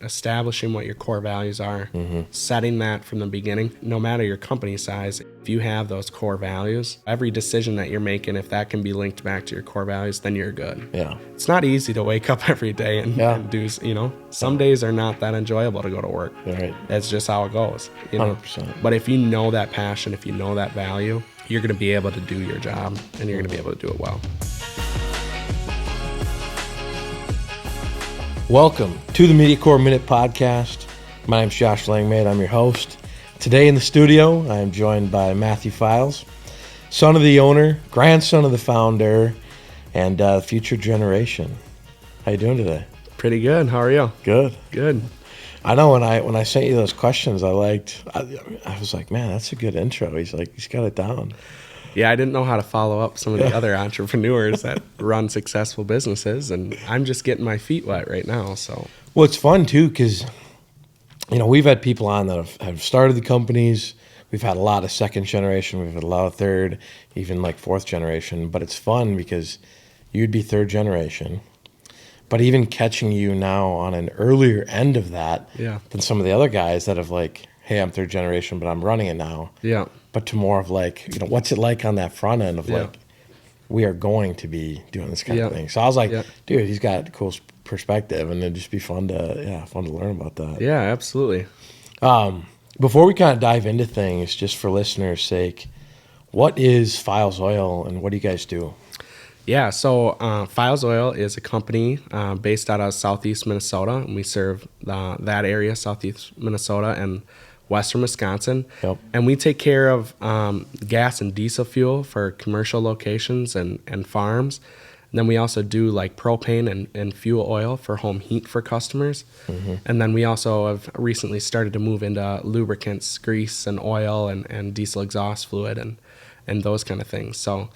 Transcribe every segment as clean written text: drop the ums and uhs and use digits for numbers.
establishing what your core values are, setting that from the beginning, no matter your company size. If you have those core values, every decision that you're making, if that can be linked back to your core values, then you're good. Yeah. It's not easy to wake up every day and do, some days are not that enjoyable to go to work. Right. That's just how it goes. 100%. But if you know that passion, if you know that value, you're going to be able to do your job and you're going to be able to do it well. Welcome to the Media Core Minute Podcast. My name's Josh Langmaid. I'm your host. Today in the studio, I am joined by Matthew Feils, son of the owner, grandson of the founder, and future generation. How you doing today? Pretty good. How are you? Good. Good. I know when I sent you those questions, I was like, man, that's a good intro. He's got it down. Yeah, I didn't know how to follow up some of the other entrepreneurs that run successful businesses, and I'm just getting my feet wet right now. So, well, it's fun too because we've had people on that have started the companies. We've had a lot of second generation. We've had a lot of third, even like fourth generation. But it's fun because you'd be third generation, but even catching you now on an earlier end of that than some of the other guys that have like, hey, I'm third generation, but I'm running it now. Yeah. But to more of like, what's it like on that front end of like, we are going to be doing this kind of thing. So I was like, dude, he's got a cool perspective, and it'd just be fun to learn about that. Yeah, absolutely. Before we kind of dive into things, just for listeners' sake, what is Feils Oil and what do you guys do? Yeah, so Feils Oil is a company based out of southeast Minnesota, and we serve that area, southeast Minnesota and western Wisconsin. Yep. And we take care of gas and diesel fuel for commercial locations and farms. And then we also do like propane and fuel oil for home heat for customers. Mm-hmm. And then we also have recently started to move into lubricants, grease and oil and diesel exhaust fluid and those kind of things. So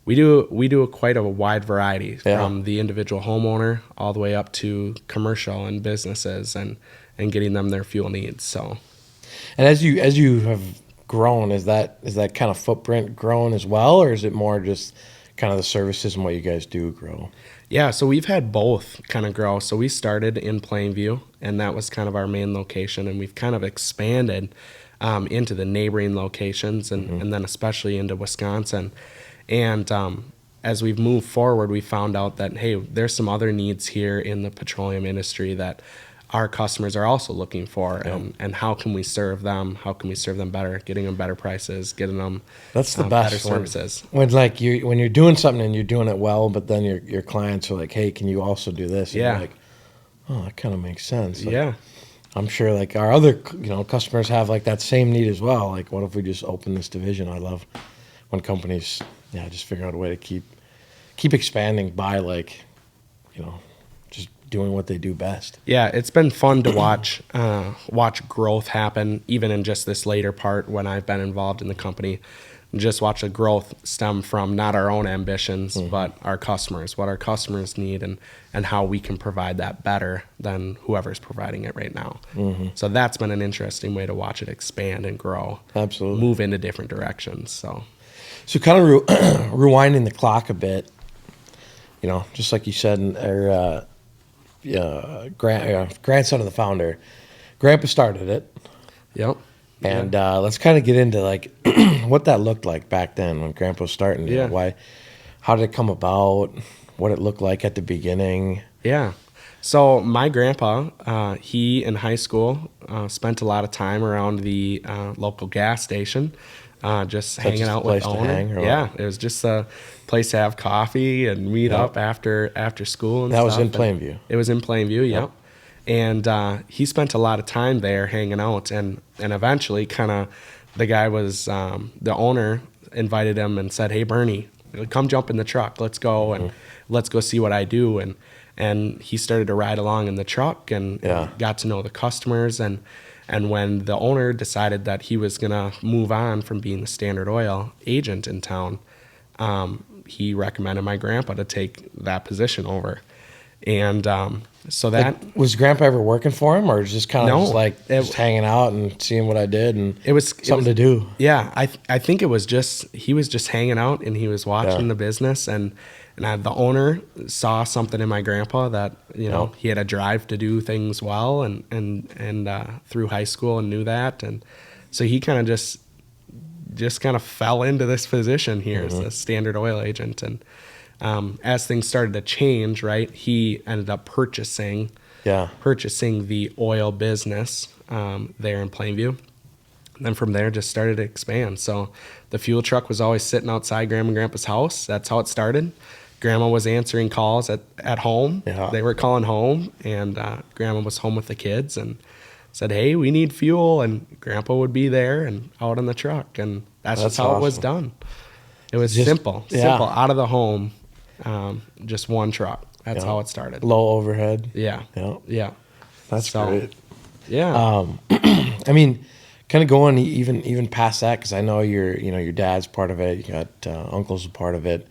we do quite a wide variety from the individual homeowner all the way up to commercial and businesses and getting them their fuel needs. So. And as you have grown, is that kind of footprint grown as well, or is it more just kind of the services and what you guys do grow? Yeah, so we've had both kind of grow. So we started in Plainview, and that was kind of our main location, and we've kind of expanded into the neighboring locations and then especially into Wisconsin. And as we've moved forward, we found out that, hey, there's some other needs here in the petroleum industry that our customers are also looking for, and how can we serve them? How can we serve them better? Getting them better prices, getting them that's the best better services. When you're doing something and you're doing it well, but then your clients are like, hey, can you also do this? And you're like, oh, that kind of makes sense. Like, I'm sure like our other customers have like that same need as well. Like, what if we just open this division? I love when companies just figure out a way to keep expanding by like just doing what they do best. Yeah, it's been fun to watch growth happen, even in just this later part when I've been involved in the company. Just watch the growth stem from not our own ambitions, but our customers, what our customers need, and how we can provide that better than whoever's providing it right now. So that's been an interesting way to watch it expand and grow. Absolutely. Move into different directions. So kind of rewinding the clock a bit, just like you said, our grandson of the founder, Grandpa started it. Yep. And let's kind of get into like what that looked like back then when Grandpa was starting. How did it come about? What it looked like at the beginning? Yeah. So my grandpa, he in high school spent a lot of time around the local gas station, just hanging out with the owner. It was just a place to have coffee and meet up after school and that stuff. Was in Plainview. It was in Plainview, yep. And he spent a lot of time there hanging out, and eventually kind of the guy was the owner invited him and said, hey Bernie, come jump in the truck, let's go and let's go see what I do. And he started to ride along in the truck and got to know the customers. And when the owner decided that he was going to move on from being the Standard Oil agent in town, he recommended my grandpa to take that position over. And so that... Was Grandpa ever working for him, or just kind of just hanging out and seeing what I did, and it was something to do? Yeah, I think it was just... He was just hanging out, and he was watching the business, and And the owner saw something in my grandpa that, he had a drive to do things well and through high school and knew that. And so he kind of just kind of fell into this position here as a Standard Oil agent. And as things started to change, right, he ended up purchasing the oil business there in Plainview. And then from there, just started to expand. So the fuel truck was always sitting outside Grandma and Grandpa's house. That's how it started. Grandma was answering calls at home. Yeah. They were calling home, and Grandma was home with the kids and said, hey, we need fuel. And Grandpa would be there and out on the truck. And that's just how awesome. it was done. It was Just simple, out of the home, just one truck. That's how it started. Low overhead. Yeah. Yeah. That's great. Yeah. I mean, kind of going even past that, because I know your dad's part of it. You got uncles a part of it.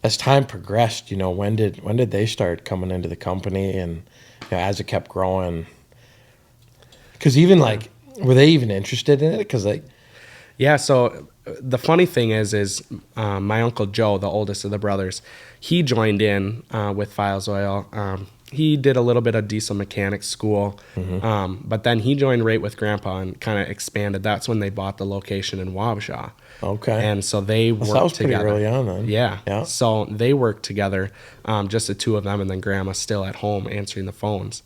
As time progressed, when did they start coming into the company, and as it kept growing? Because even were they even interested in it? Because so the funny thing is my Uncle Joe, the oldest of the brothers, he joined in with Feils Oil. He did a little bit of diesel mechanics school, but then he joined right with Grandpa and kind of expanded. That's when they bought the location in Wabasha. Okay. And so they worked that was together. pretty early on then. Yeah. So they worked together, just the two of them, and then Grandma still at home answering the phones.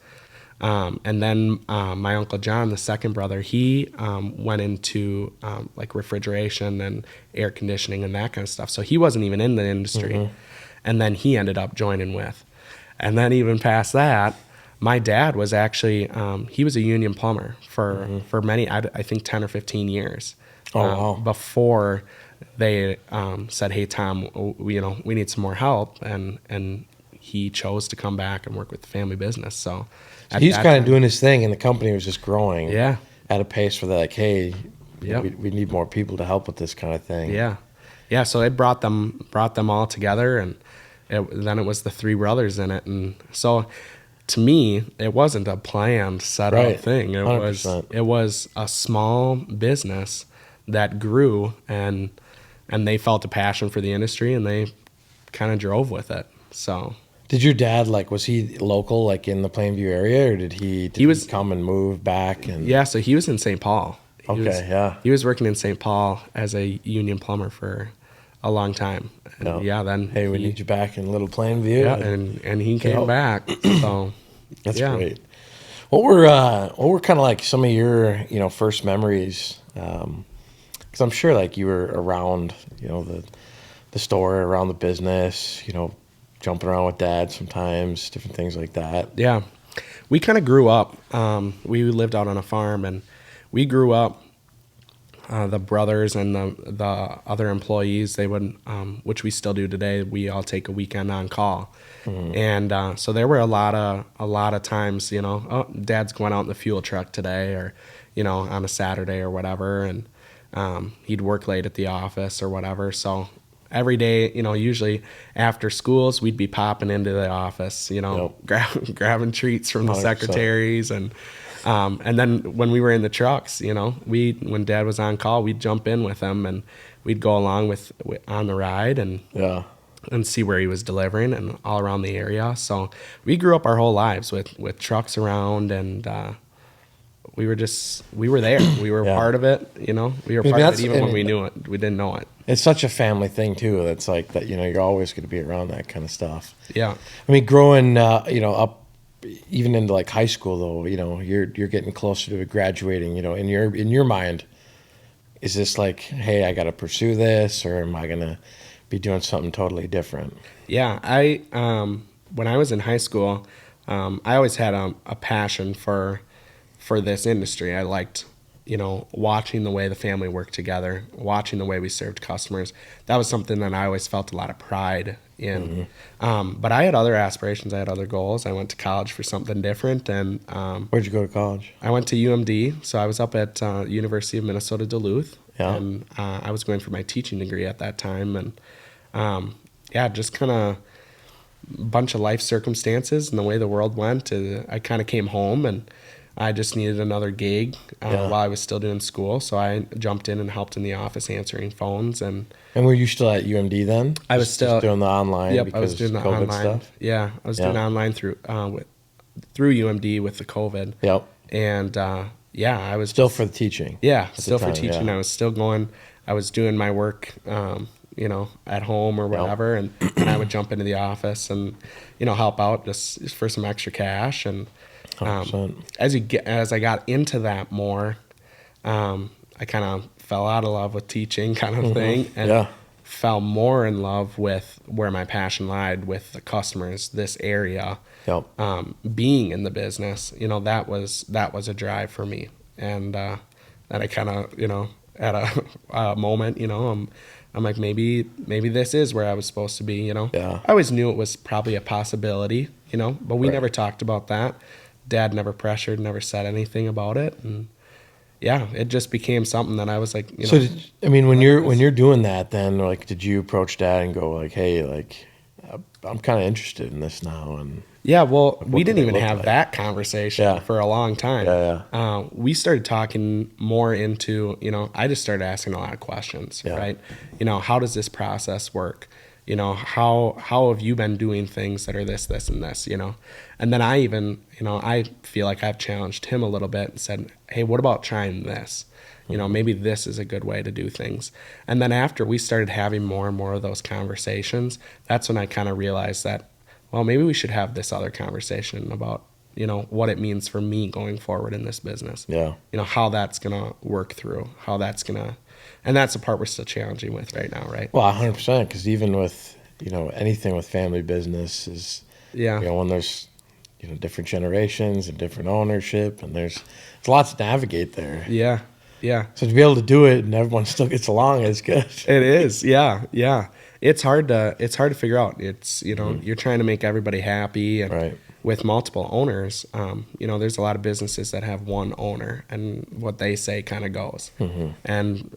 And then my Uncle John, the second brother, he went into like refrigeration and air conditioning and that kind of stuff. So he wasn't even in the industry. And then he ended up joining with. And then even past that, my dad was actually, he was a union plumber for many, I think 10 or 15 years. Wow. Before they said, hey, Tom, we need some more help. And he chose to come back and work with the family business. So he's kind of doing his thing, and the company was just growing at a pace for that, hey, we need more people to help with this kind of thing. Yeah. So it brought them all together, and then it was the three brothers in it. And so to me, it wasn't a planned set up thing. It 100%. was a small business that grew, and they felt a passion for the industry, and they kind of drove with it. So did your dad, was he local, in the Plainview area, or did he come and move back? And so he was in St. Paul. He was working in St. Paul as a union plumber for a long time. And then hey, we need you back in Little Plainview. Yeah, and he came back. So that's great. What were kind of some of your first memories? Because I'm sure you were around the store, around the business, jumping around with Dad sometimes, different things like that. Yeah, we kind of grew up. We lived out on a farm, and we grew up. The brothers and the other employees, they would, which we still do today, we all take a weekend on call. And so there were a lot of times, Dad's going out in the fuel truck today, or on a Saturday or whatever, and he'd work late at the office or whatever. So every day, usually after schools, we'd be popping into the office, grabbing treats from the secretaries, and then when we were in the trucks, when Dad was on call, we'd jump in with him, and we'd go along on the ride and see where he was delivering and all around the area. So we grew up our whole lives with trucks around, and we were there. We were part of it, we were part of it even when we knew it. We didn't know it. It's such a family thing too. That's that, you're always going to be around that kind of stuff. Yeah. I mean, growing, up even into high school though, you're getting closer to graduating, in your mind, is this hey, I got to pursue this, or am I going to be doing something totally different? Yeah. When I was in high school, I always had a passion for this industry. I liked, watching the way the family worked together, watching the way we served customers. That was something that I always felt a lot of pride in. But I had other aspirations. I had other goals. I went to college for something different. And where'd you go to college? I went to UMD. So I was up at University of Minnesota Duluth. Yeah. And I was going for my teaching degree at that time. And just kind of bunch of life circumstances and the way the world went. I kind of came home, and I just needed another gig Yeah. while I was still doing school. So I jumped in and helped in the office answering phones. And were you still at UMD then? I was Just still doing the online Yep, I because was doing the COVID online. stuff? Yeah, I was Yeah. doing online through UMD with the COVID. Yep. And yeah, I was Still for the teaching. yeah, at the still for time, teaching. yeah. I was still going. I was doing my work, at home or whatever, and I would jump into the office and, help out just for some extra cash. And 100%. as I got into that more, I kind of fell out of love with teaching, kind of thing, and Yeah. fell more in love with where my passion lied with the customers, this area. Yep. Being in the business, that was a drive for me. And then I kind of, at a moment, I'm like, maybe this is where I was supposed to be. Yeah. I always knew it was probably a possibility, but we Right. never talked about that. Dad never pressured, never said anything about it. And yeah, it just became something that I was like, So when you're doing that, then like, did you approach Dad and go like, hey, like, I'm kind of interested in this now? And yeah, well, we what didn't did it even look have like? that conversation Yeah. for a long time. Yeah, We started talking more into, I just started asking a lot of questions, Yeah. right? How does this process work? How have you been doing things that are this, and this, And then I even, I feel like I've challenged him a little bit and said, hey, what about trying this? Maybe this is a good way to do things. And then after we started having more and more of those conversations, that's when I kind of realized that, well, maybe we should have this other conversation about, what it means for me going forward in this business. Yeah. How that's going to work through, and that's the part we're still challenging with right now, right? Well, 100%. Because even with anything with family business is Yeah. when there's different generations and different ownership, and there's lots to navigate there. Yeah. Yeah. So to be able to do it and everyone still gets along is good. It is. Yeah. Yeah. It's hard to figure out. It's, you're trying to make everybody happy, and Right. with multiple owners, there's a lot of businesses that have one owner and what they say kind of goes. And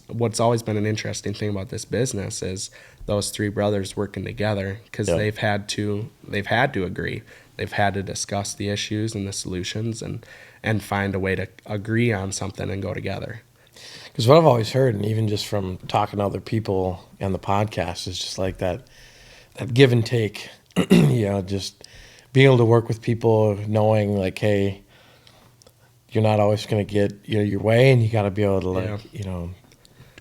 what's always been an interesting thing about this business is those three brothers working together, because Yeah. they've had to agree. They've had to discuss the issues and the solutions and find a way to agree on something and go together. Because what I've always heard, and even just from talking to other people and the podcast, is just like that give and take. Just being able to work with people, knowing like, hey, you're not always going to get your way, and you got to be able to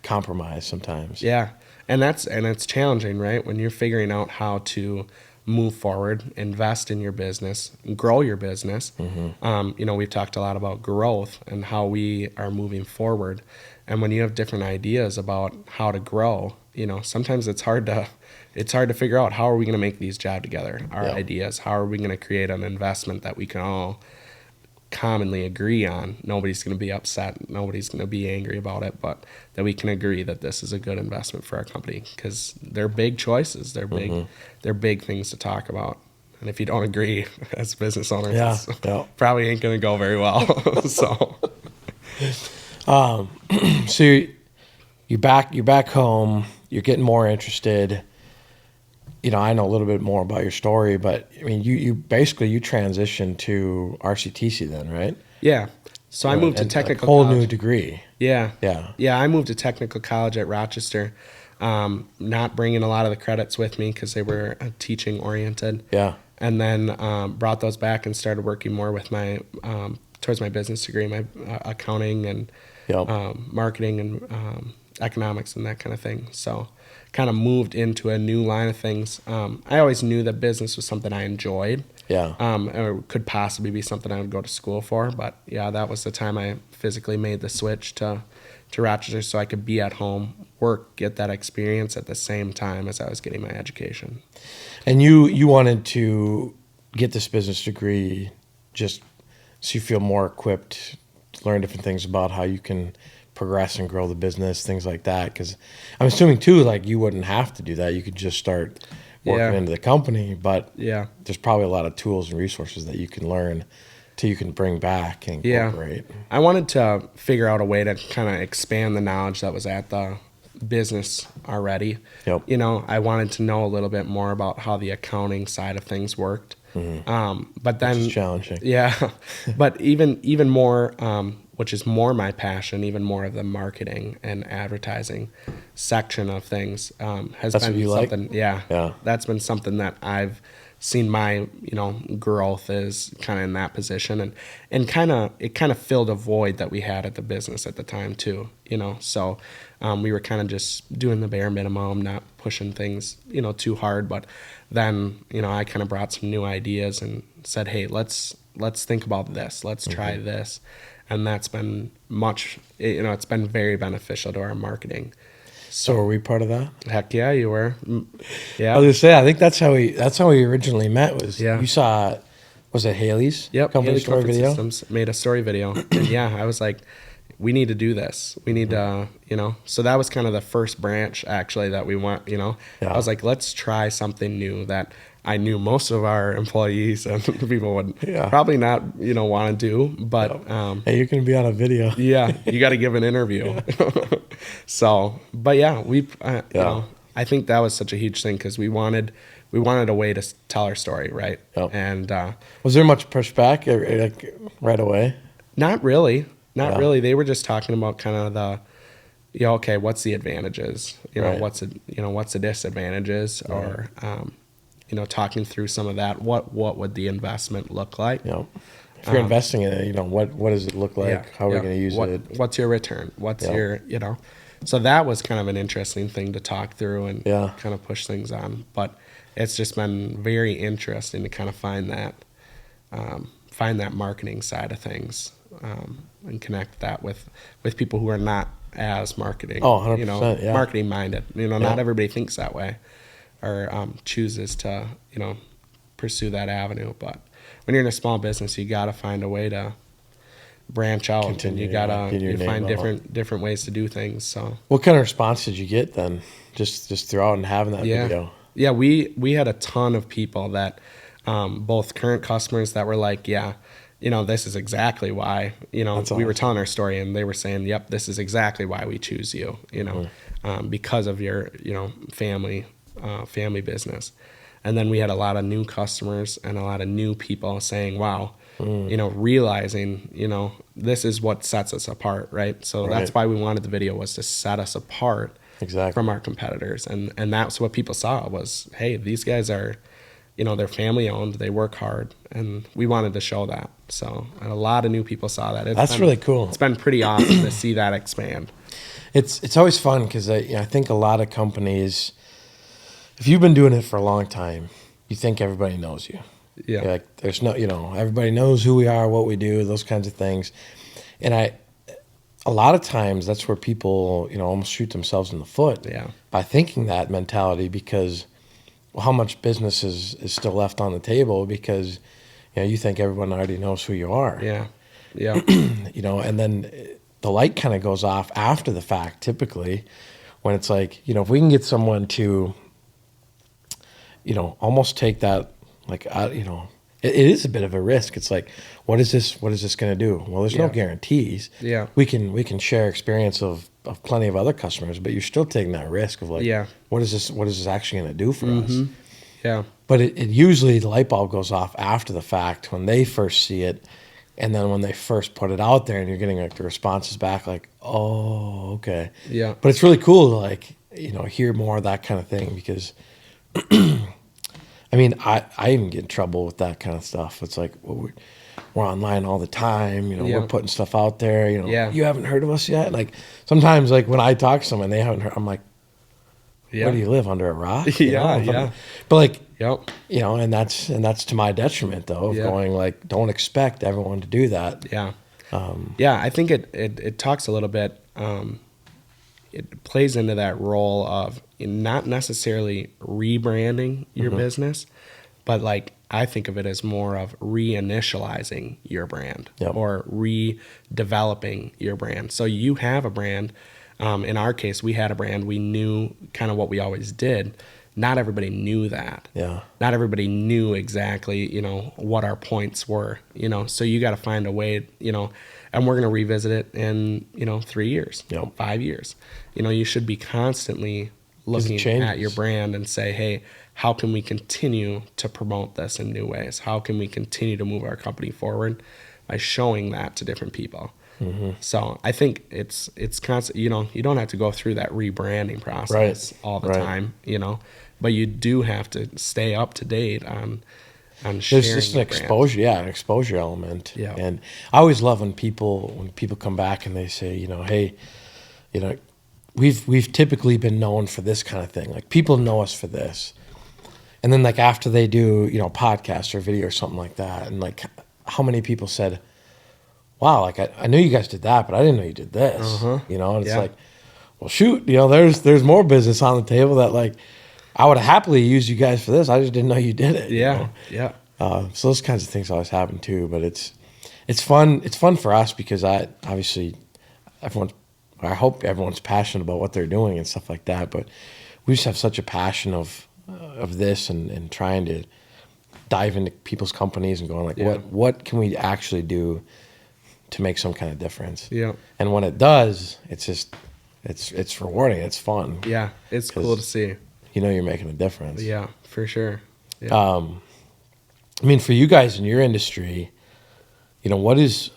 compromise sometimes. Yeah, and it's challenging, right? When you're figuring out how to move forward, invest in your business, grow your business. We've talked a lot about growth and how we are moving forward. And when you have different ideas about how to grow, sometimes it's hard to figure out, how are we going to make these jive together, our ideas? How are we going to create an investment that we can all commonly agree on? Nobody's going to be upset. Nobody's going to be angry about it, but that we can agree that this is a good investment for our company, because they're big choices. They're big things to talk about. And if you don't agree as business owners, it's probably ain't going to go very well. So, so you're back home, you're getting more interested. I know a little bit more about your story, but I mean, you basically transitioned to RCTC then, right? Yeah. So I moved to technical whole college. new degree. Yeah. Yeah. Yeah. I moved to technical college at Rochester, not bringing a lot of the credits with me because they were teaching oriented. Yeah. And then brought those back and started working more with towards my business degree, my accounting and marketing and economics and that kind of thing. So kind of moved into a new line of things. I always knew that business was something I enjoyed. Yeah. Or could possibly be something I would go to school for. But yeah, that was the time I physically made the switch to Rochester so I could be at home, work, get that experience at the same time as I was getting my education. And you wanted to get this business degree just so you feel more equipped to learn different things about how you can progress and grow the business, things like that. Because I'm assuming too, like you wouldn't have to do that. You could just start working into the company, but there's probably a lot of tools and resources that you can learn till you can bring back and incorporate. I wanted to figure out a way to kind of expand the knowledge that was at the business already. Yep. I wanted to know a little bit more about how the accounting side of things worked. But then It's challenging. yeah, but even more, which is more my passion, even more of the marketing and advertising section of things, has That's been what you like? something. Yeah, Yeah. that's been something that I've seen my growth is kind of in that position, and it kind of filled a void that we had at the business at the time too. So we were kind of just doing the bare minimum, not pushing things too hard, but then I kind of brought some new ideas and said, hey, let's think about this, let's try this, and that's been it's been very beneficial to our marketing. So are we part of that? Heck yeah, you were. Yeah. I was gonna say, I think that's how we originally met. Was Yeah. you saw, was it Haley's? Yep, Company Haley story Comfort video. Systems made a story video, and yeah, I was like, we need to do this. We need to, So that was kind of the first branch actually that we went. Yeah. I was like, let's try something new that I knew most of our employees and people would Yeah. probably not, want to do, but Hey, you're gonna be on a video. yeah, you got to give an interview. So, but yeah, I think that was such a huge thing because we wanted a way to tell our story, right? Yep. And Was there much pushback like right away? not really. Yeah. They were just talking about kind of the, okay, what's the advantages? Right. What's the disadvantages? Or, talking through some of that. What would the investment look like? You know, if you're investing in it, what does it look like? Yeah, How are we yeah. going to use it? What's your return? What's Yeah. your. So that was kind of an interesting thing to talk through and Yeah. kind of push things on. But it's just been very interesting to kind of find that marketing side of things, and connect that with people who are not as marketing, 100%, yeah. marketing minded. Not Yeah. everybody thinks that way or chooses to, pursue that avenue. But when you're in a small business, you got to find a way to branch out, Continue, and you yeah, get your you name find out. different ways to do things. So What kind of response did you get then? Just throughout and having that yeah, video. yeah, we had a ton of people that, both current customers that were like, yeah, this is exactly why, That's we were awesome. telling our story and they were saying, yep, this is exactly why we choose you, because of your, family business. And then we had a lot of new customers and a lot of new people saying, wow, realizing, this is what sets us apart, right? So that's Right. why we wanted the video, was to set us apart Exactly. from our competitors. And that's what people saw was, hey, these guys are, they're family owned, they work hard, and we wanted to show that. So, and a lot of new people saw that. That's really cool. It's been pretty awesome to see that expand. It's always fun because I think a lot of companies, if you've been doing it for a long time, you think everybody knows you. Yeah. You're like there's no, everybody knows who we are, what we do, those kinds of things. And a lot of times that's where people, almost shoot themselves in the foot Yeah. by thinking that mentality because how much business is still left on the table because, you think everyone already knows who you are. Yeah. Yeah. And then the light kind of goes off after the fact, typically, when it's like, if we can get someone to, almost take that, like, it is a bit of a risk. It's like, what is this going to do? Well, there's no Yeah. guarantees. Yeah. We can share experience of plenty of other customers, but you're still taking that risk of like, Yeah. what is this actually going to do for us? Yeah. But it usually the light bulb goes off after the fact when they first see it, and then when they first put it out there, and you're getting like the responses back, like, oh, okay. Yeah. But it's really cool to like hear more of that kind of thing because, I mean, I even get in trouble with that kind of stuff. It's like, well, we're online all the time, Yeah. we're putting stuff out there, Yeah. you haven't heard of us yet. Like sometimes, like when I talk to someone, they haven't heard. I'm like, Yeah. where do you live, under a rock? Yeah, yeah. But like. Yep. And that's to my detriment though, of Yeah. going like, don't expect everyone to do that. Yeah. Yeah, I think it talks a little bit, it plays into that role of not necessarily rebranding your business, but like I think of it as more of reinitializing your brand. Yep. Or redeveloping your brand. So you have a brand. In our case, we had a brand. We knew kind of what we always did. Not everybody knew that. Yeah. Not everybody knew exactly, what our points were, so you got to find a way, and we're going to revisit it in, 3 years, Yep. 5 years. You should be constantly looking changes. at your brand and say, hey, how can we continue to promote this in new ways? How can we continue to move our company forward by showing that to different people? So I think it's constant. You don't have to go through that rebranding process all the time, but you do have to stay up to date on sharing. There's just an exposure, an exposure element. Yeah. And I always love when people come back and they say, hey, we've typically been known for this kind of thing. Like, people know us for this. And then, like, after they do, a podcast or video or something like that, and like, how many people said, wow, like, I knew you guys did that, but I didn't know you did this. And it's like, well, shoot, there's more business on the table that, like, I would happily use you guys for this. I just didn't know you did it. Yeah. So those kinds of things always happen too. But it's fun. It's fun for us because I hope everyone's passionate about what they're doing and stuff like that. But we just have such a passion of this and trying to dive into people's companies and going like, what can we actually do to make some kind of difference? Yeah. And when it does, it's just it's rewarding. It's fun. Yeah, it's cool to see. You're making a difference. Yeah, for sure. Yeah. I mean, for you guys in your industry, what does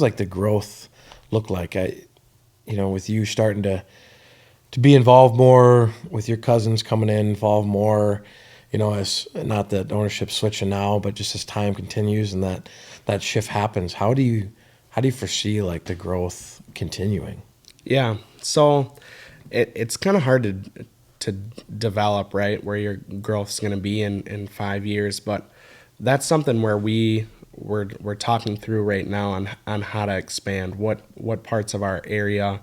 like the growth look like? With you starting to be involved more, with your cousins coming in, involved more, as not that ownership's switching now, but just as time continues and that shift happens, how do you foresee like the growth continuing? Yeah. So it's kind of hard to develop, right, where your growth's going to be in 5 years, but that's something where we're talking through right now on how to expand, what parts of our area,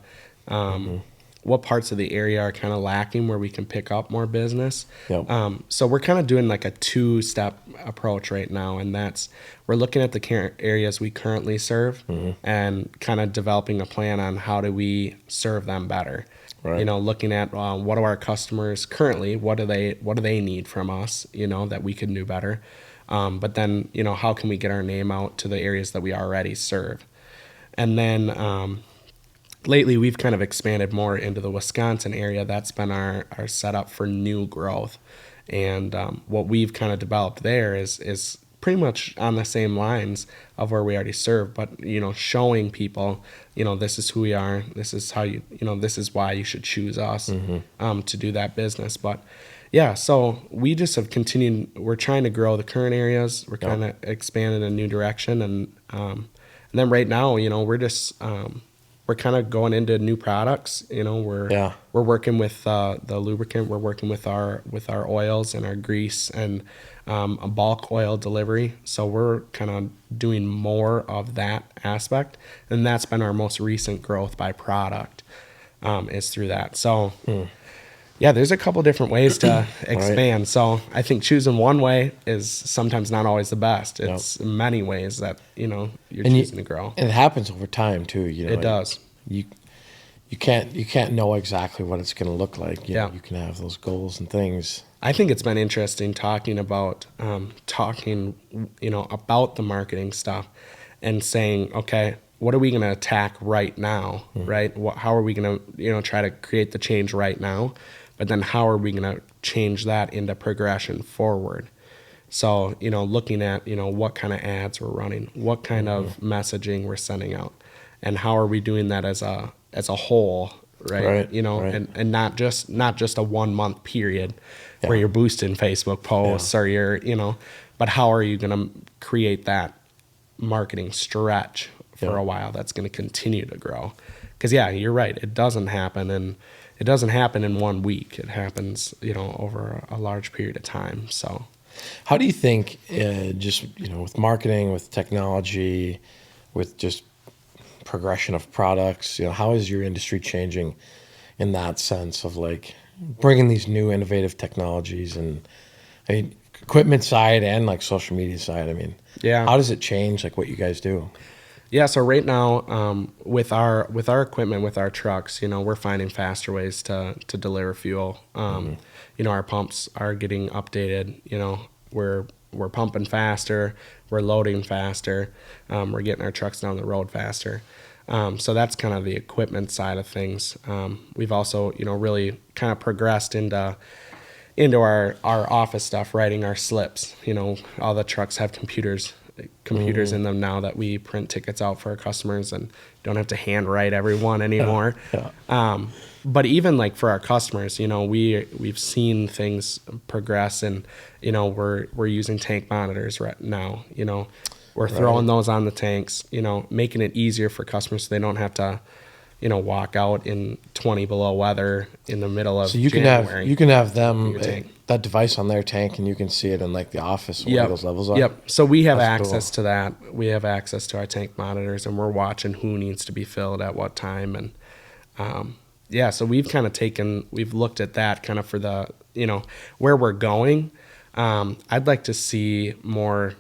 what parts of the area are kind of lacking where we can pick up more business. Yep. So we're kind of doing like a 2-step approach right now, and that's we're looking at the areas we currently serve and kind of developing a plan on how do we serve them better. Right. Looking at what do our customers currently, what do they need from us, that we could do better. But then, how can we get our name out to the areas that we already serve? And then lately we've kind of expanded more into the Wisconsin area. That's been our setup for new growth. And what we've kind of developed there is pretty much on the same lines of where we already serve, but showing people, this is who we are, this is how this is why you should choose us to do that business. But yeah, so we just have continued. We're trying to grow the current areas. We're kind of expanding in a new direction, and then right now, we're just we're kind of going into new products. We're working with the lubricant. We're working with our oils and our grease and a bulk oil delivery. So we're kind of doing more of that aspect, and that's been our most recent growth by product is through that. So yeah, there's a couple different ways to expand. Right. So I think choosing one way is sometimes not always the best. It's many ways that you're choosing to grow, and it happens over time too. It does. You can't know exactly what it's going to look like. You know, you can have those goals and things. I think it's been interesting talking about about the marketing stuff and saying, okay, what are we going to attack right now, right? How are we going to try to create the change right now? But then how are we going to change that into progression forward? So, looking at, what kind of ads we're running, what kind of messaging we're sending out, and how are we doing that as a whole, right? And not just a 1 month period where you're boosting Facebook posts or you're, but how are you going to create that marketing stretch for a while that's going to continue to grow? Because you're right. It doesn't happen in 1 week. It happens, over a large period of time. So how do you think just, with marketing, with technology, with just progression of products, how is your industry changing in that sense of like bringing these new innovative technologies and equipment side and like social media side? How does it change like what you guys do? Yeah, so right now, with our equipment, with our trucks, we're finding faster ways to deliver fuel. Our pumps are getting updated. We're pumping faster, we're loading faster, we're getting our trucks down the road faster. So that's kind of the equipment side of things. We've also, really kind of progressed into our office stuff, writing our slips. All the trucks have computers in them now that we print tickets out for our customers and don't have to handwrite every one anymore. Yeah. But even like for our customers, we've seen things progress, and we're using tank monitors right now. We're throwing those on the tanks, making it easier for customers so they don't have to walk out in 20 below weather in the middle of January. You can have them your tank. that device on their tank, and you can see it in like the office where those levels are. Yep. So we have That's access cool. to that. We have access to our tank monitors, and we're watching who needs to be filled at what time. And so we've looked at that kind of for the where we're going. I'd like to see more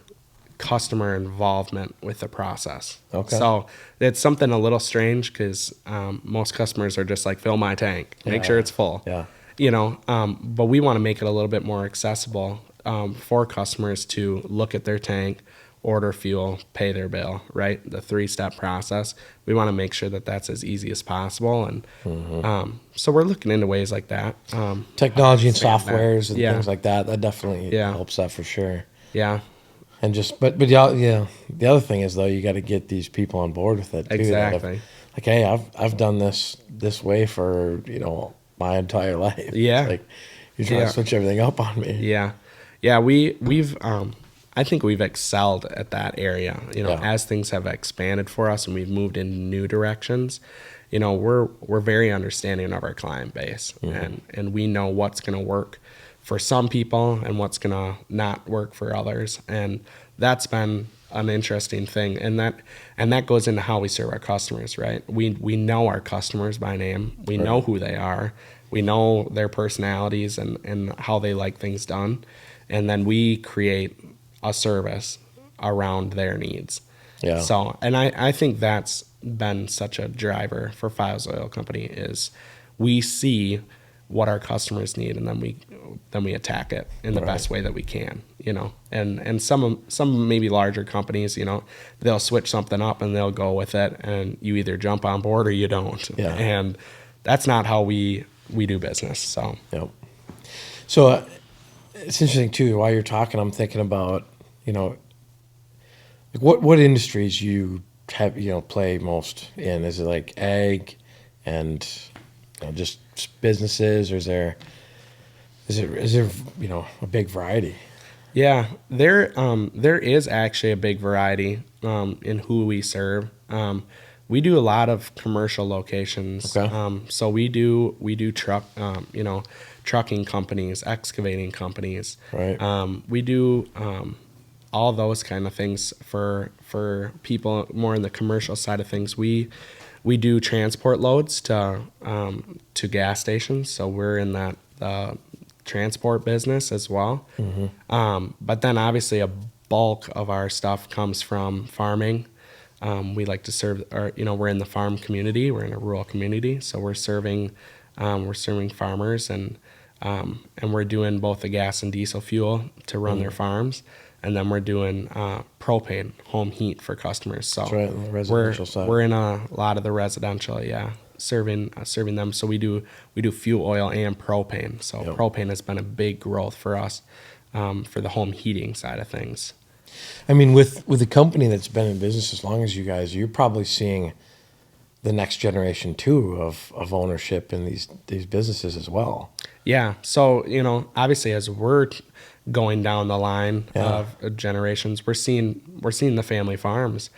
customer involvement with the process. Okay. So it's something a little strange because most customers are just like, fill my tank, make sure it's full. Yeah. But we want to make it a little bit more accessible for customers to look at their tank, order fuel, pay their bill, right? The 3-step process. We want to make sure that that's as easy as possible. And so we're looking into ways like that. Technology and expand that. softwares and Yeah. things like that. That definitely Yeah. helps that for sure. Yeah, And but yeah, the other thing is though, you got to get these people on board with it too. exactly. Like, hey, I've done this way for my entire life. Yeah. It's like you're trying to switch everything up on me. Yeah. Yeah, we've I think we've excelled at that area. As things have expanded for us and we've moved in new directions, we're very understanding of our client base, and we know what's going to work for some people and what's going to not work for others. And that's been an interesting thing. And that goes into how we serve our customers, right? We know our customers by name. We know who they are. We know their personalities and how they like things done. And then we create a service around their needs. Yeah. So, and I think that's been such a driver for Feils Oil Company is we see what our customers need, and then we attack it in the best way that we can, and some maybe larger companies, they'll switch something up and they'll go with it, and you either jump on board or you don't. Yeah. And that's not how we do business. So, Yep. So it's interesting too. While you're talking, I'm thinking about like what industries you have play most in. Is it like ag and just businesses, or is there a big variety? yeah, there is actually a big variety in who we serve. We do a lot of commercial locations. Okay. So we do trucking companies, excavating companies. Right. We do all those kind of things for people more in the commercial side of things. We do transport loads to gas stations, so we're in that transport business as well. But then obviously a bulk of our stuff comes from farming. We like to serve we're in the farm community. We're in a rural community, so we're serving farmers, and we're doing both the gas and diesel fuel to run their farms, and then we're doing propane home heat for customers. So That's right, on the residential side. we're in a lot of the residential, serving them. So we do fuel oil and propane. So propane has been a big growth for us for the home heating side of things. I mean, with a company that's been in business as long as you guys, you're probably seeing the next generation too of ownership in these businesses as well. Yeah. So, obviously as we're going down the line of generations, we're seeing the family farms.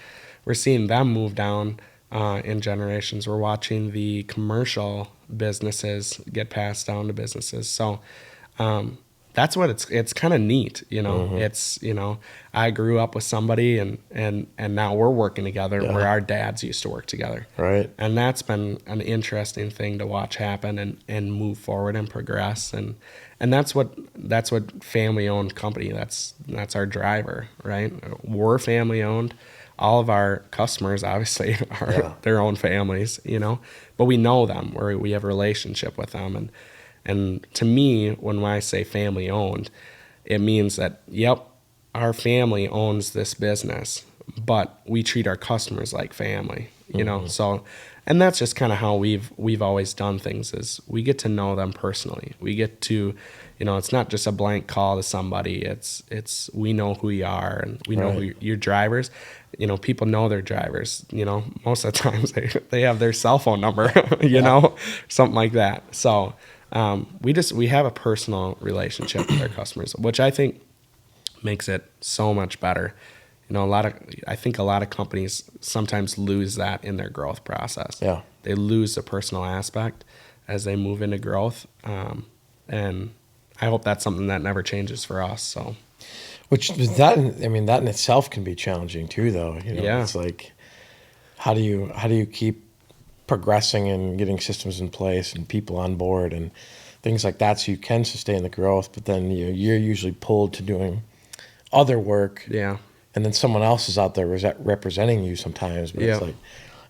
We're seeing them move down in generations. We're watching the commercial businesses get passed down to businesses. So, that's what it's kind of neat, It's, I grew up with somebody and now we're working together where our dads used to work together. Right. And that's been an interesting thing to watch happen and move forward and progress. And that's what family owned company, that's our driver, right? We're family owned. All of our customers obviously are their own families, but we know them, we have a relationship with them. And to me, when I say family owned, it means that, our family owns this business, but we treat our customers like family. you know. So, and that's just kind of how we've always done things, is we get to know them personally. We get to, you know, it's not just a blank call to somebody. It's we know who you are, and we know who your drivers. You know, people know their drivers. You know, most of the times they have their cell phone number, you know, something like that. So we have a personal relationship with our customers, which I think makes it so much better. You know, I think a lot of companies sometimes lose that in their growth process. Yeah. They lose the personal aspect as they move into growth. And I hope that's something that never changes for us. So, Which that, I mean, that in itself can be challenging too, though. You know, Yeah. it's like, how do you keep progressing and getting systems in place and people on board and things like that, so you can sustain the growth, but then you're usually pulled to doing other work. yeah. And then someone else is out there representing you sometimes. But it's Yeah. like,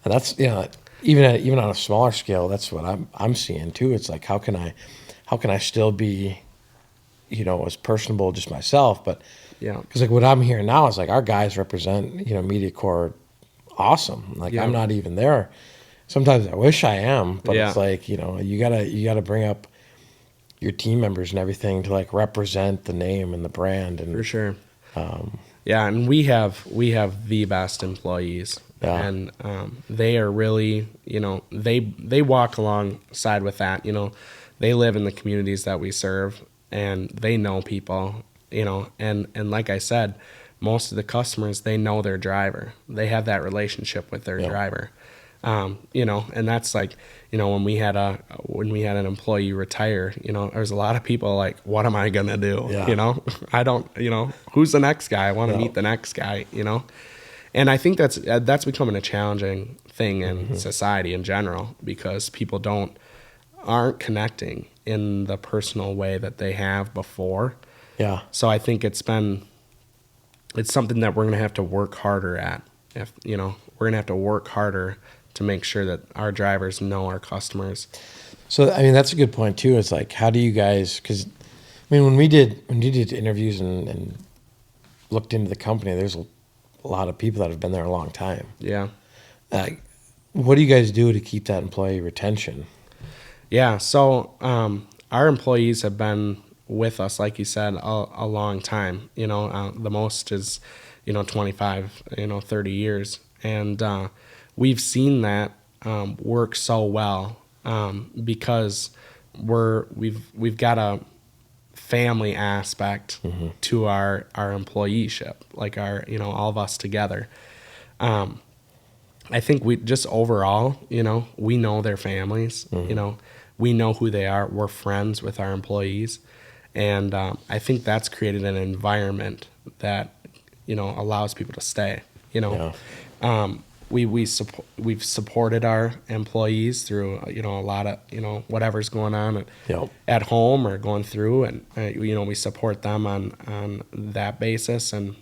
and that's, you know, even on a smaller scale, that's what I'm seeing too. It's like, how can I still be, you know, as personable just myself, but Yeah. because like what I'm hearing now is like our guys represent, you know, MediaCore awesome. Like Yeah. I'm not even there. Sometimes I wish I am, but Yeah. it's like, you know, you gotta bring up your team members and everything to like represent the name and the brand. And For sure. Yeah, and we have the best employees, Yeah. and they are really, you know, they walk alongside with that. You know, they live in the communities that we serve, and they know people. You know, and like I said, most of the customers, they know their driver. They have that relationship with their Yeah. driver. You know, and that's like, you know, when we had an employee retire, you know, there was a lot of people like, what am I gonna do? Yeah. You know, I don't, you know, who's the next guy? I want to Yeah. meet the next guy, you know? And I think that's becoming a challenging thing in society in general, because people aren't connecting in the personal way that they have before. Yeah. So I think it's something that we're going to have to work harder at. If, you know, we're going to have to work harder to make sure that our drivers know our customers. So I mean, that's a good point too. It's like, how do you guys? Because I mean, when you did interviews and looked into the company, there's a lot of people that have been there a long time. Yeah. What do you guys do to keep that employee retention? Yeah. So our employees have been with us, like you said, a long time. You know, the most is, you know, 25, you know, 30 years. And we've seen that work so well because we've got a family aspect to our employeeship, like you know, all of us together. I think we just overall, you know, we know their families, you know, we know who they are. We're friends with our employees. And I think that's created an environment that, you know, allows people to stay, you know. Yeah. We've supported our employees through, you know, a lot of, you know, whatever's going on Yep. at home or going through, and you know, we support them on that basis, and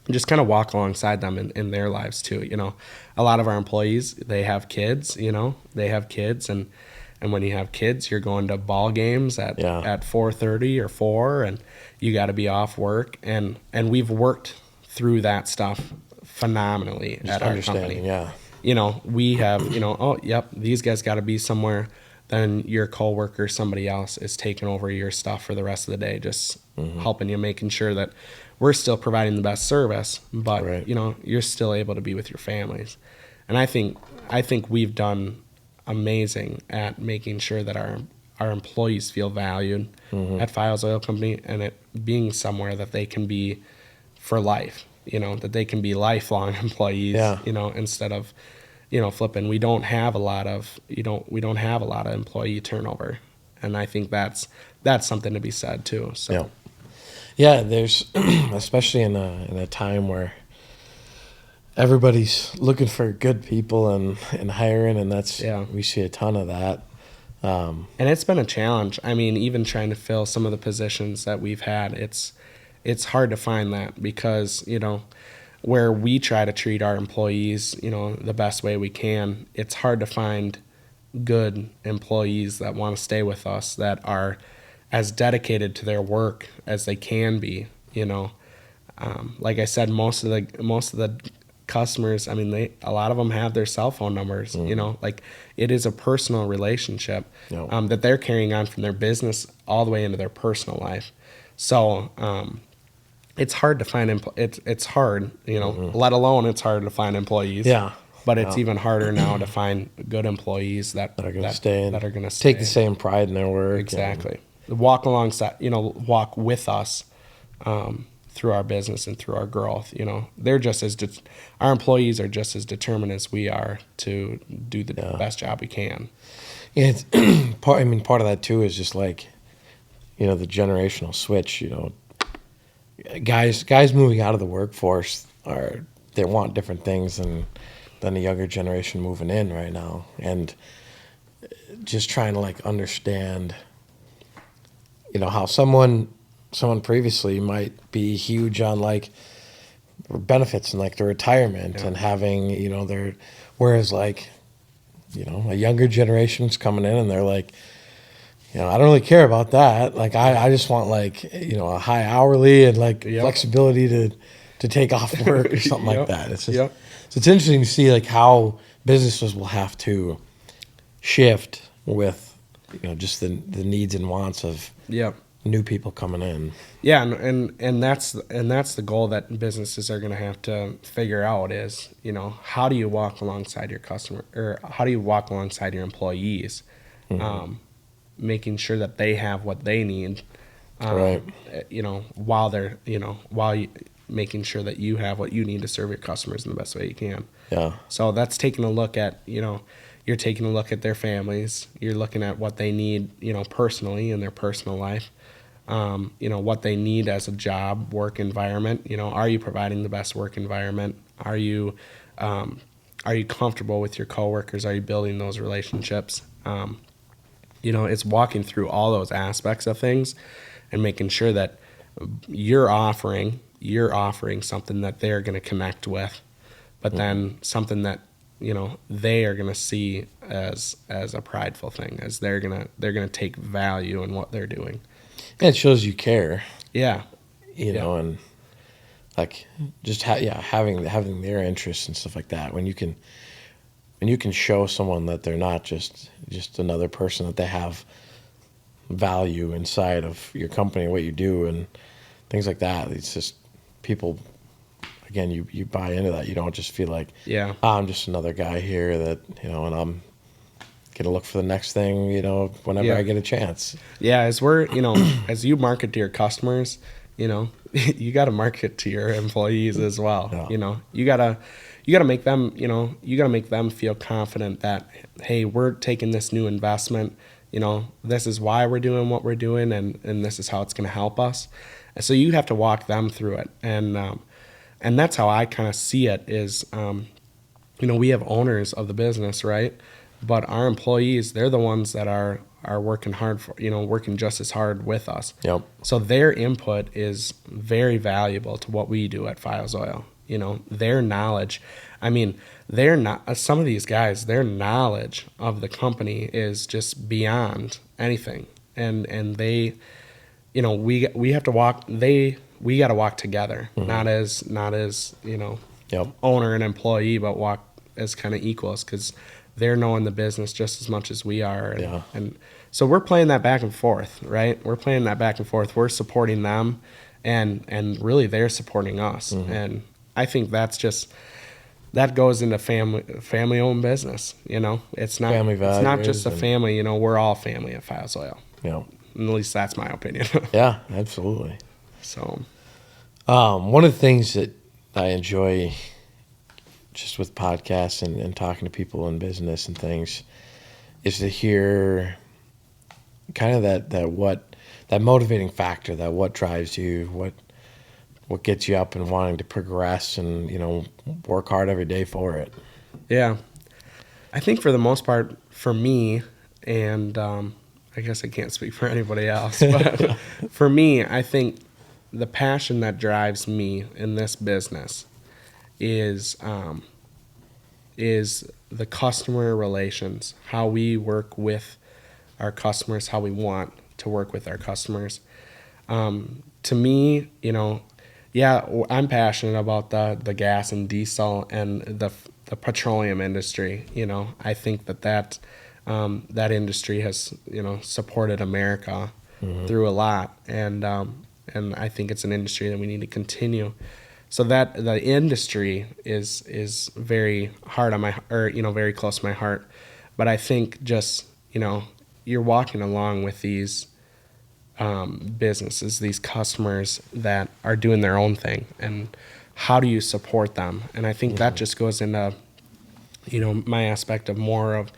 just kind of walk alongside them in their lives too. You know, a lot of our employees, they have kids, you know, and when you have kids, you're going to ball games at 4:30 or 4, and you got to be off work, and we've worked through that stuff phenomenally at our company. Yeah. You know, we have, you know, oh, yep, these guys got to be somewhere. Then your coworker, somebody else, is taking over your stuff for the rest of the day, just helping you, making sure that we're still providing the best service, but you know, you're still able to be with your families. And I think we've done amazing at making sure that our employees feel valued at Feils Oil Company, and it being somewhere that they can be for life. You know, that they can be lifelong employees. You know, instead of, you know, flipping. We don't have a lot of employee turnover, and I think that's something to be said too. So yeah, there's especially in a time where everybody's looking for good people and hiring, and we see a ton of that. And it's been a challenge. I mean, even trying to fill some of the positions that we've had, it's hard to find that, because, you know, where we try to treat our employees, you know, the best way we can, it's hard to find good employees that want to stay with us, that are as dedicated to their work as they can be, you know. Like I said, most of the customers, I mean, a lot of them have their cell phone numbers, you know, like it is a personal relationship that they're carrying on from their business all the way into their personal life. So it's hard to find, it's hard, you know, let alone it's hard to find employees. Yeah. But it's even harder now to find good employees that are going to stay that are going to stay. Take the same pride in their work. Exactly. Walk alongside, you know, walk with us through our business and through our growth. You know, they're just as our employees are just as determined as we are to do the best job we can. Yeah, it's part of that too is just like, you know, the generational switch. You know, guys moving out of the workforce they want different things than the younger generation moving in right now, and just trying to like understand, you know, how someone previously might be huge on like benefits and like the retirement and having, you know, whereas like, you know, a younger generation's coming in and they're like, you know, I don't really care about that. Like I just want like, you know, a high hourly and like flexibility to take off work or something like that. It's just, so it's interesting to see like how businesses will have to shift with, you know, just the needs and wants of new people coming in. Yeah, and that's the goal that businesses are going to have to figure out is, you know, how do you walk alongside your customer, or how do you walk alongside your employees, making sure that they have what they need, you know, while they're, you know, making sure that you have what you need to serve your customers in the best way you can. Yeah. So that's taking a look at, you know, you're taking a look at their families. You're looking at what they need, you know, personally in their personal life. You know, what they need as a job, work environment. You know, are you providing the best work environment? Are you comfortable with your coworkers? Are you building those relationships? You know, it's walking through all those aspects of things and making sure that you're offering something that they're going to connect with, but then something that, you know, they are going to see as a prideful thing, as they're going to take value in what they're doing. And it shows you care. Yeah. You know, and like just having their interests and stuff like that. When you can show someone that they're not just another person, that they have value inside of your company and what you do and things like that. It's just people, again, you buy into that. You don't just feel like, I'm just another guy here that, you know, and I'm gonna look for the next thing, you know, whenever I get a chance. Yeah, as we're, you know, as you market to your customers, you know, you got to market to your employees as well. Yeah. You know, you gotta make them, you know, you gotta make them feel confident that, hey, we're taking this new investment. You know, this is why we're doing what we're doing, and this is how it's gonna help us. And so you have to walk them through it, and that's how I kind of see it. Is, you know, we have owners of the business, right? But our employees, they're the ones that are working hard for, you know, working just as hard with us. Yep. So their input is very valuable to what we do at Feils Oil. You know, their knowledge. I mean, some of these guys, their knowledge of the company is just beyond anything. And they, you know, we have to walk. We got to walk together, not as you know, owner and employee, but walk as kind of equals, because they're knowing the business just as much as we are. And so we're playing that back and forth, right? We're playing that back and forth. We're supporting them, and really they're supporting us. And I think that goes into family-owned business. You know, it's not family values. It's not just a family. You know, we're all family at Feils Oil. Yeah, at least that's my opinion. Yeah, absolutely. So, one of the things that I enjoy just with podcasts and talking to people in business and things is to hear kind of that motivating factor, that what drives you, what gets you up and wanting to progress and, you know, work hard every day for it. Yeah. I think for the most part, for me, and I guess I can't speak for anybody else, but for me, I think the passion that drives me in this business is the customer relations, how we work with our customers, how we want to work with our customers. To me, you know, Yeah, I'm passionate about the gas and diesel and the petroleum industry. I think that industry has supported America through a lot, and I think it's an industry that we need to continue. So that the industry is very hard on my, or very close to my heart. But I think just you're walking along with these businesses, these customers that are doing their own thing, and how do you support them? And I think that just goes into my aspect of more of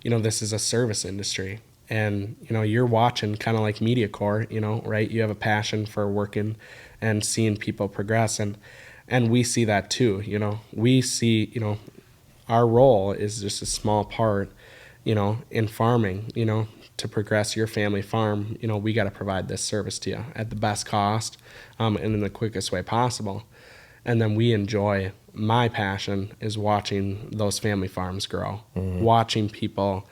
this is a service industry, and you're watching kind of like MediaCore, right? You have a passion for working and seeing people progress, and we see that too. We see our role is just a small part in farming, to progress your family farm. We got to provide this service to you at the best cost, and in the quickest way possible. And then my passion is watching those family farms grow, watching people,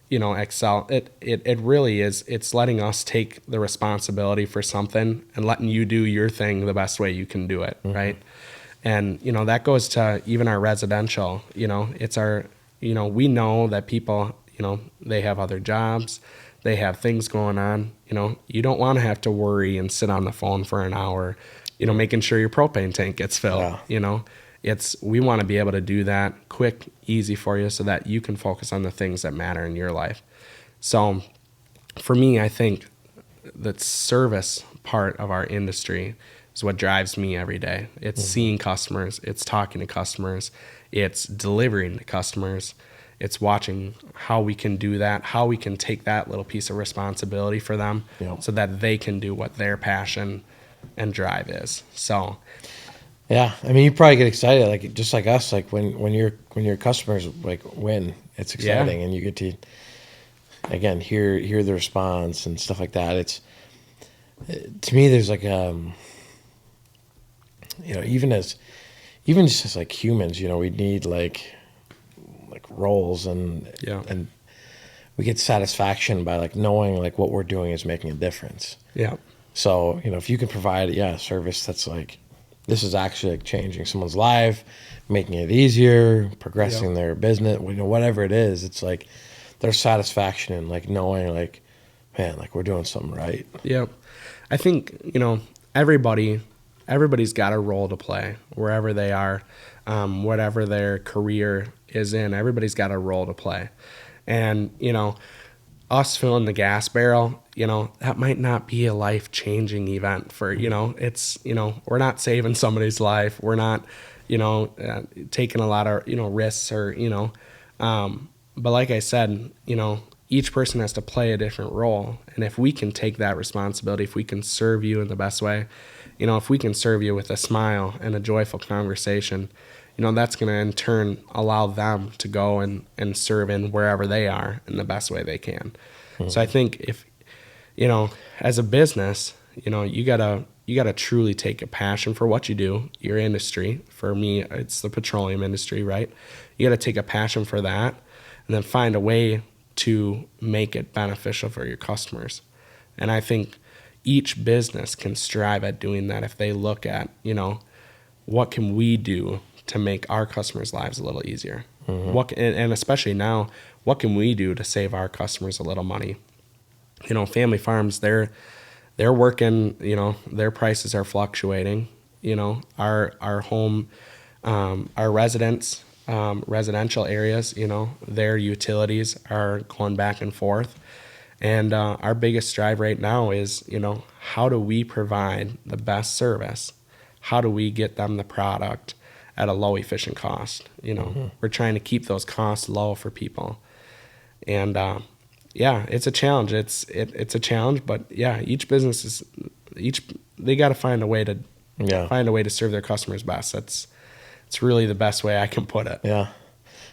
excel. It really is. It's letting us take the responsibility for something and letting you do your thing the best way you can do it. Right. And, that goes to even our residential, it's our, we know that people, they have other jobs, they have things going on. You don't want to have to worry and sit on the phone for an hour, making sure your propane tank gets filled. Yeah. We want to be able to do that quick, easy for you so that you can focus on the things that matter in your life. So for me, I think the service part of our industry is what drives me every day. It's seeing customers, it's talking to customers, it's delivering to customers. It's watching how we can do that, how we can take that little piece of responsibility for them so that they can do what their passion and drive is. So, yeah, I mean, you probably get excited, like just like us, like when your customers like win, it's exciting, and you get to again hear the response and stuff like that. It's to me, there's like even just as like humans, we need like roles and we get satisfaction by like knowing like what we're doing is making a difference. Yeah. So, if you can provide a service that's like, this is actually like changing someone's life, making it easier, progressing their business, whatever it is, it's like there's satisfaction in like knowing like, man, like we're doing something right. Yeah. I think, everybody's got a role to play wherever they are, whatever their career is in. Everybody's got a role to play. And, us filling the gas barrel, that might not be a life-changing event for, it's, we're not saving somebody's life. We're not, taking a lot of, risks or, but like I said, each person has to play a different role. And if we can take that responsibility, if we can serve you in the best way, if we can serve you with a smile and a joyful conversation, that's going to in turn allow them to go and serve in wherever they are in the best way they can. So I think if, as a business, you gotta truly take a passion for what you do, your industry. For me, it's the petroleum industry, right? You gotta take a passion for that and then find a way to make it beneficial for your customers. And I think each business can strive at doing that if they look at, what can we do to make our customers' lives a little easier? And especially now, what can we do to save our customers a little money? Family farms, they're working, their prices are fluctuating. Our home, our residential areas, their utilities are going back and forth. And our biggest drive right now is, how do we provide the best service? How do we get them the product at a low efficient cost? We're trying to keep those costs low for people. And it's a challenge. It's a challenge, but each business they got to find a way to serve their customers best. It's really the best way I can put it. Yeah.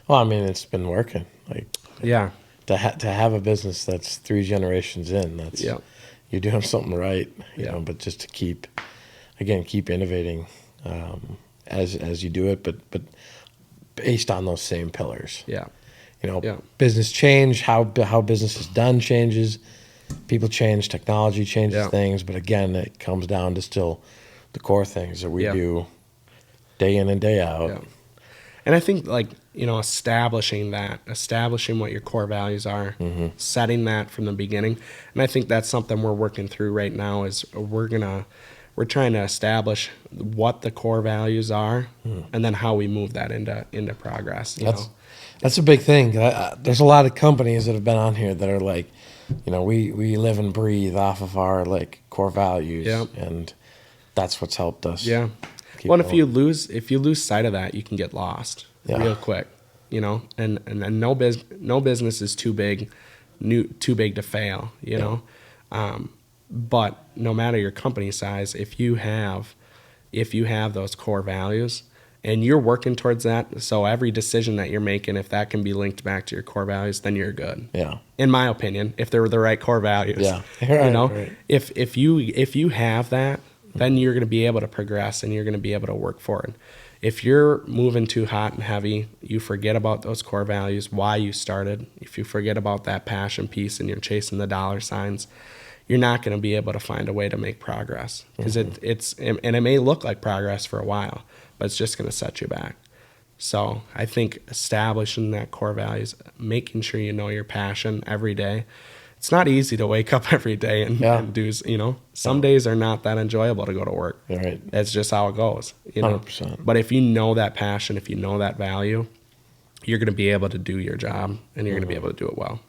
Well, I mean, it's been working. Like, yeah. To have a business that's 3 generations in, that's you're doing something right. You know, but just to keep innovating as you do it, but based on those same pillars. Yeah. Business change, how business is done changes, people change, technology changes things, but again, it comes down to still the core things that we Yeah. do day in and day out. Yeah. And I think, like, establishing what your core values are, setting that from the beginning. And I think that's something we're working through right now is we're trying to establish what the core values are and then how we move that into progress. That's a big thing. There's a lot of companies that have been on here that are like, we live and breathe off of our like core values, and that's what's helped us. Yeah. Well, and if you lose sight of that, you can get lost real quick, and no business is too big to fail, but no matter your company size, if you have those core values and you're working towards that, so every decision that you're making, if that can be linked back to your core values, then you're good. Yeah. In my opinion, if they're the right core values. Yeah. Right. If you have that, then you're going to be able to progress and you're going to be able to work forward. If you're moving too hot and heavy, you forget about those core values, why you started. If you forget about that passion piece and you're chasing the dollar signs, you're not going to be able to find a way to make progress, because it may look like progress for a while, but it's just going to set you back. So I think establishing that core values, making sure you know your passion every day. It's not easy to wake up every day and do, some days are not that enjoyable to go to work. Right. That's just how it goes. 100%. But if you know that passion, if you know that value, you're going to be able to do your job and you're going to be able to do it well.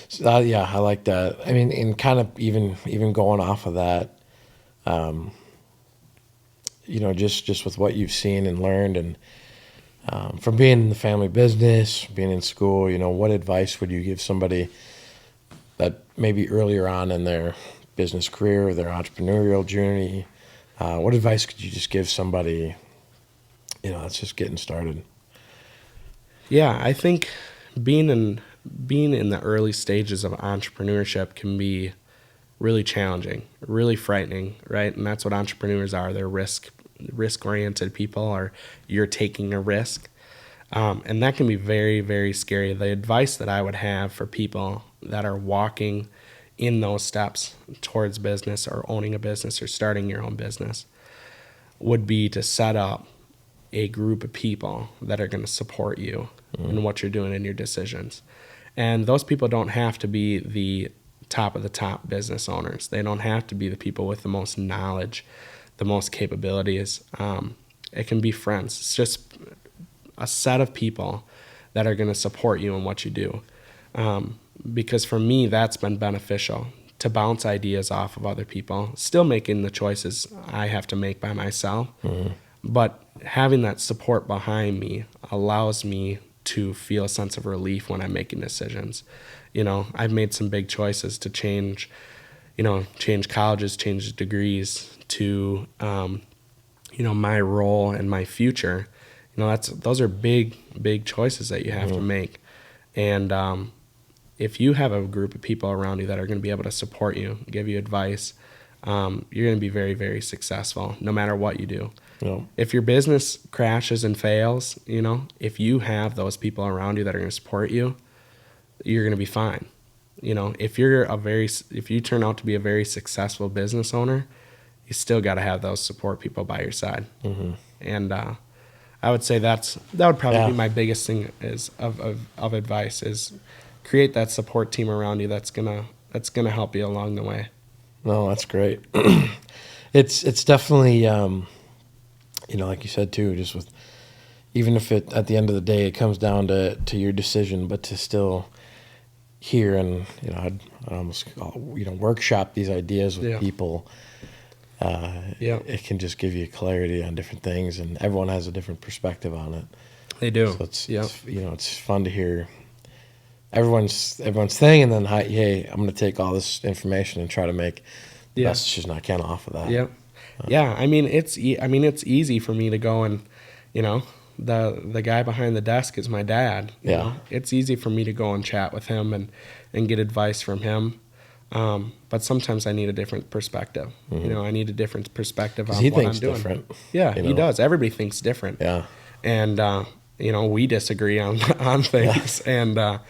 So, I like that. I mean, and kind of even going off of that, just with what you've seen and learned, and from being in the family business, being in school, what advice would you give somebody that maybe earlier on in their business career or their entrepreneurial journey? What advice could you just give somebody, that's just getting started? Yeah, I think being in the early stages of entrepreneurship can be really challenging, really frightening, right? And that's what entrepreneurs are. They're risk-oriented people, or you're taking a risk. And that can be very, very scary. The advice that I would have for people that are walking in those steps towards business or owning a business or starting your own business would be to set up a group of people that are going to support you in what you're doing in your decisions. And those people don't have to be the top of the top business owners. They don't have to be the people with the most knowledge, the most capabilities. It can be friends. It's just a set of people that are going to support you in what you do. Because for me, that's been beneficial, to bounce ideas off of other people, still making the choices I have to make by myself. But having that support behind me allows me to feel a sense of relief when I'm making decisions. I've made some big choices to change colleges, change degrees to, my role and my future. Those are big choices that you have to make. And if you have a group of people around you that are going to be able to support you, give you advice, you're going to be very, very successful no matter what you do. Yeah. If your business crashes and fails, if you have those people around you that are going to support you, you're going to be fine. If you turn out to be a very successful business owner, you still got to have those support people by your side. And I would say that would probably be my biggest thing of advice, is create that support team around you that's gonna help you along the way. No, that's great. It's definitely like you said too, just with, even if at the end of the day it comes down to your decision, but to still hear and I'd almost workshop these ideas with people. It can just give you clarity on different things, and everyone has a different perspective on it. They do. So it's fun to hear everyone's thing, and then hey, I'm going to take all this information and try to make the best decision I can off of that. I mean it's easy for me to go and the guy behind the desk is my dad. You know? It's easy for me to go and chat with him and get advice from him. But sometimes I need a different perspective. I need a different perspective on what I'm doing. Different. Yeah, he does. Everybody thinks different. Yeah. And we disagree on things. And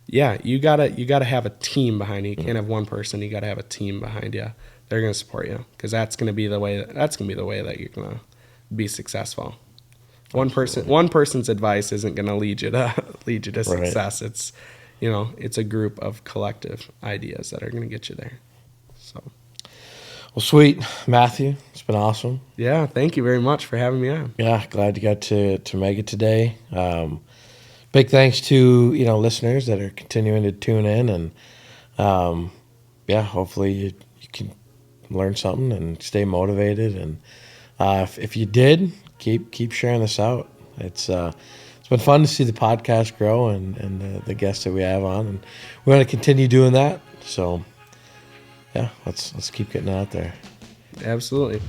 you gotta have a team behind you. You can't have one person. You gotta have a team behind you they're going to support you, because that's going to be the way that you're going to be successful. One person's advice isn't going to lead you to success. It's, it's a group of collective ideas that are going to get you there. So, well, sweet, Matthew. It's been awesome. Yeah, thank you very much for having me on. Yeah, glad you got to make it today. Big thanks to listeners that are continuing to tune in, and hopefully you can learn something and stay motivated. And if you did, keep sharing this out. It's been fun to see the podcast grow and the guests that we have on, and we're going to continue doing that. So yeah, let's keep getting out there. Absolutely.